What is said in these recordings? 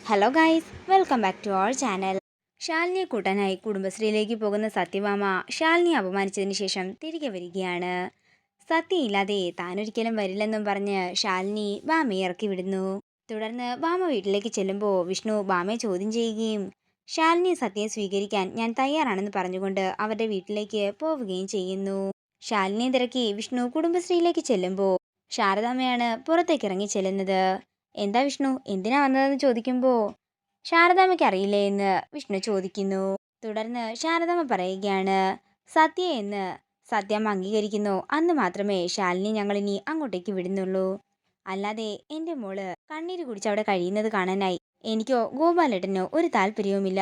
Hello guys, welcome back to our channel. ശാലിനിയെ കൂട്ടാനായി കുടുംബശ്രീയിലേക്ക് പോകുന്ന സത്യഭാമ ശാലിനിയെ അപമാനിച്ചതിന് ശേഷം തിരികെ വരികയാണ്. സത്യയില്ലാതെ താനൊരിക്കലും വരില്ലെന്നും പറഞ്ഞ് ശാലിനി ഭാമയെ ഇറക്കി വിടുന്നു. തുടർന്ന് ഭാമ വീട്ടിലേക്ക് ചെല്ലുമ്പോൾ വിഷ്ണു ഭാമയെ ചോദ്യം ചെയ്യുകയും ശാലിനി സത്യയെ സ്വീകരിക്കാൻ ഞാൻ തയ്യാറാണെന്ന് പറഞ്ഞുകൊണ്ട് അവരുടെ വീട്ടിലേക്ക് പോവുകയും ചെയ്യുന്നു. ശാലിനിയെ തിരക്കി വിഷ്ണു കുടുംബശ്രീയിലേക്ക് ചെല്ലുമ്പോൾ ശാരദാമ്മയാണ് പുറത്തേക്ക് ഇറങ്ങി ചെല്ലുന്നത്. എന്താ വിഷ്ണു, എന്തിനാ വന്നതെന്ന് ചോദിക്കുമ്പോൾ ശാരദാമ്മയ്ക്ക് അറിയില്ലേ എന്ന് വിഷ്ണു ചോദിക്കുന്നു. തുടർന്ന് ശാരദാമ്മ പറയുകയാണ്, സത്യ എന്ന് സത്യമ്മ അംഗീകരിക്കുന്നു അന്ന് മാത്രമേ ശാലിനി ഞങ്ങളിനി അങ്ങോട്ടേക്ക് വിടുന്നുള്ളൂ. അല്ലാതെ എൻ്റെ മോള് കണ്ണീര് കുടിച്ച് അവിടെ കഴിയുന്നത് കാണാനായി എനിക്കോ ഗോപാലേട്ടനോ ഒരു താല്പര്യവുമില്ല.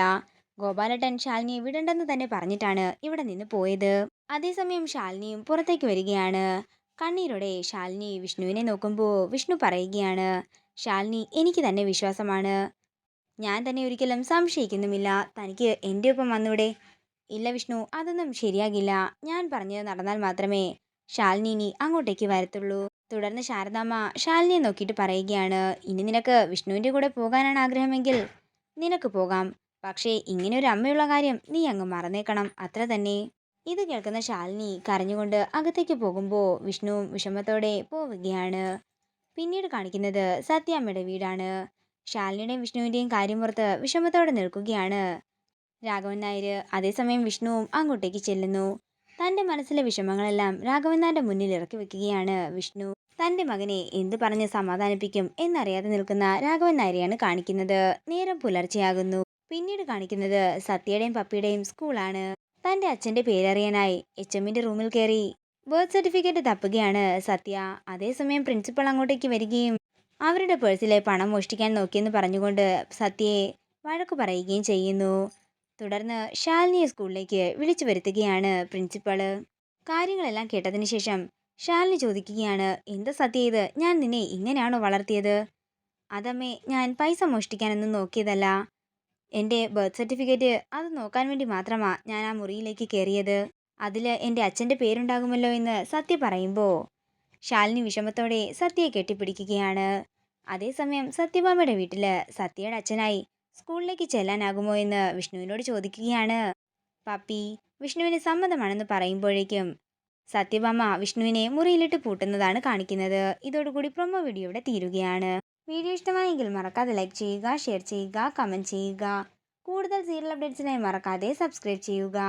ഗോപാലേട്ടൻ ശാലിനിയെ വിടണ്ടെന്ന് തന്നെ പറഞ്ഞിട്ടാണ് ഇവിടെ നിന്ന് പോയത്. അതേസമയം ശാലിനിയും പുറത്തേക്ക് വരികയാണ്. കണ്ണീരോടെ ശാലിനി വിഷ്ണുവിനെ നോക്കുമ്പോൾ വിഷ്ണു പറയുകയാണ്, ശാലിനി എനിക്ക് തന്നെ വിശ്വാസമാണ്, ഞാൻ തന്നെ ഒരിക്കലും സംശയിക്കുന്നുമില്ല. തനിക്ക് എൻ്റെ ഒപ്പം വന്നൂടെ? ഇല്ല വിഷ്ണു, അതൊന്നും ശരിയാകില്ല. ഞാൻ പറഞ്ഞത് നടന്നാൽ മാത്രമേ ശാലിനി ഇനി അങ്ങോട്ടേക്ക് വരത്തുള്ളൂ. തുടർന്ന് ശാരദാമ്മ ശാലിനിയെ നോക്കിയിട്ട് പറയുകയാണ്, ഇനി നിനക്ക് വിഷ്ണുവിൻ്റെ കൂടെ പോകാനാണ് ആഗ്രഹമെങ്കിൽ നിനക്ക് പോകാം. പക്ഷേ ഇങ്ങനെ ഒരു അമ്മയുള്ള കാര്യം നീ അങ്ങ് മറന്നേക്കണം, അത്ര തന്നെ. ഇത് കേൾക്കുന്ന ശാലിനി കരഞ്ഞുകൊണ്ട് അകത്തേക്ക് പോകുമ്പോൾ വിഷ്ണുവും വിഷമത്തോടെ പോവുകയാണ്. പിന്നീട് കാണിക്കുന്നത് സത്യാമ്മയുടെ വീടാണ്. ശാലിനിയുടെയും വിഷ്ണുവിൻ്റെയും കാര്യമോർത്ത് വിഷമത്തോടെ നിൽക്കുകയാണ് രാഘവൻ നായർ. അതേസമയം വിഷ്ണുവും അങ്ങോട്ടേക്ക് ചെല്ലുന്നു. തൻ്റെ മനസ്സിലെ വിഷമങ്ങളെല്ലാം രാഘവൻ നായരുടെ മുന്നിൽ ഇറക്കി വെക്കുകയാണ് വിഷ്ണു. തൻ്റെ മകനെ എന്ത് പറഞ്ഞ് സമാധാനിപ്പിക്കും എന്നറിയാതെ നിൽക്കുന്ന രാഘവൻ നായരെയാണ് കാണിക്കുന്നത്. നേരം പുലർച്ചെയാകുന്നു. പിന്നീട് കാണിക്കുന്നത് സത്യയുടെയും പപ്പിയുടെയും സ്കൂളാണ്. തൻ്റെ അച്ഛൻ്റെ പേരറിയാനായി HMന്റെ റൂമിൽ കയറി ബർത്ത് സർട്ടിഫിക്കറ്റ് തപ്പുകയാണ് സത്യ. അതേസമയം പ്രിൻസിപ്പൾ അങ്ങോട്ടേക്ക് വരികയും അവരുടെ പേഴ്സിലെ പണം മോഷ്ടിക്കാൻ നോക്കിയെന്ന് പറഞ്ഞുകൊണ്ട് സത്യയെ വഴക്കു പറയുകയും ചെയ്യുന്നു. തുടർന്ന് ശാലിനിയെ സ്കൂളിലേക്ക് വിളിച്ചു വരുത്തുകയാണ് പ്രിൻസിപ്പള്. കാര്യങ്ങളെല്ലാം കേട്ടതിന് ശേഷം ശാലിനി ചോദിക്കുകയാണ്, എന്താ സത്യ ഇത്? ഞാൻ നിന്നെ ഇങ്ങനെയാണോ വളർത്തിയത്? അതമ്മേ, ഞാൻ പൈസ മോഷ്ടിക്കാനൊന്നും നോക്കിയതല്ല. എൻ്റെ ബർത്ത് സർട്ടിഫിക്കറ്റ് അത് നോക്കാൻ വേണ്ടി മാത്രമാണ് ഞാൻ ആ മുറിയിലേക്ക് കയറിയത്. അതിൽ എൻ്റെ അച്ഛൻ്റെ പേരുണ്ടാകുമല്ലോ എന്ന് സത്യ പറയുമ്പോൾ ശാലിനി വിഷമത്തോടെ സത്യയെ കെട്ടിപ്പിടിക്കുകയാണ്. അതേസമയം സത്യഭാമയുടെ വീട്ടിൽ സത്യയുടെ അച്ഛനായി സ്കൂളിലേക്ക് ചെല്ലാനാകുമോ എന്ന് വിഷ്ണുവിനോട് ചോദിക്കുകയാണ് പപ്പി. വിഷ്ണുവിന് സമ്മതമാണെന്ന് പറയുമ്പോഴേക്കും സത്യഭാമ വിഷ്ണുവിനെ മുറിയിലിട്ട് പൂട്ടുന്നതാണ് കാണിക്കുന്നത്. ഇതോടുകൂടി പ്രൊമോ വീഡിയോ ഇവിടെ തീരുകയാണ്. വീഡിയോ ഇഷ്ടമായെങ്കിൽ മറക്കാതെ ലൈക്ക് ചെയ്യുക, ഷെയർ ചെയ്യുക, കമൻറ്റ് ചെയ്യുക. കൂടുതൽ സീരിയൽ അപ്ഡേറ്റ്സിനായി മറക്കാതെ സബ്സ്ക്രൈബ് ചെയ്യുക.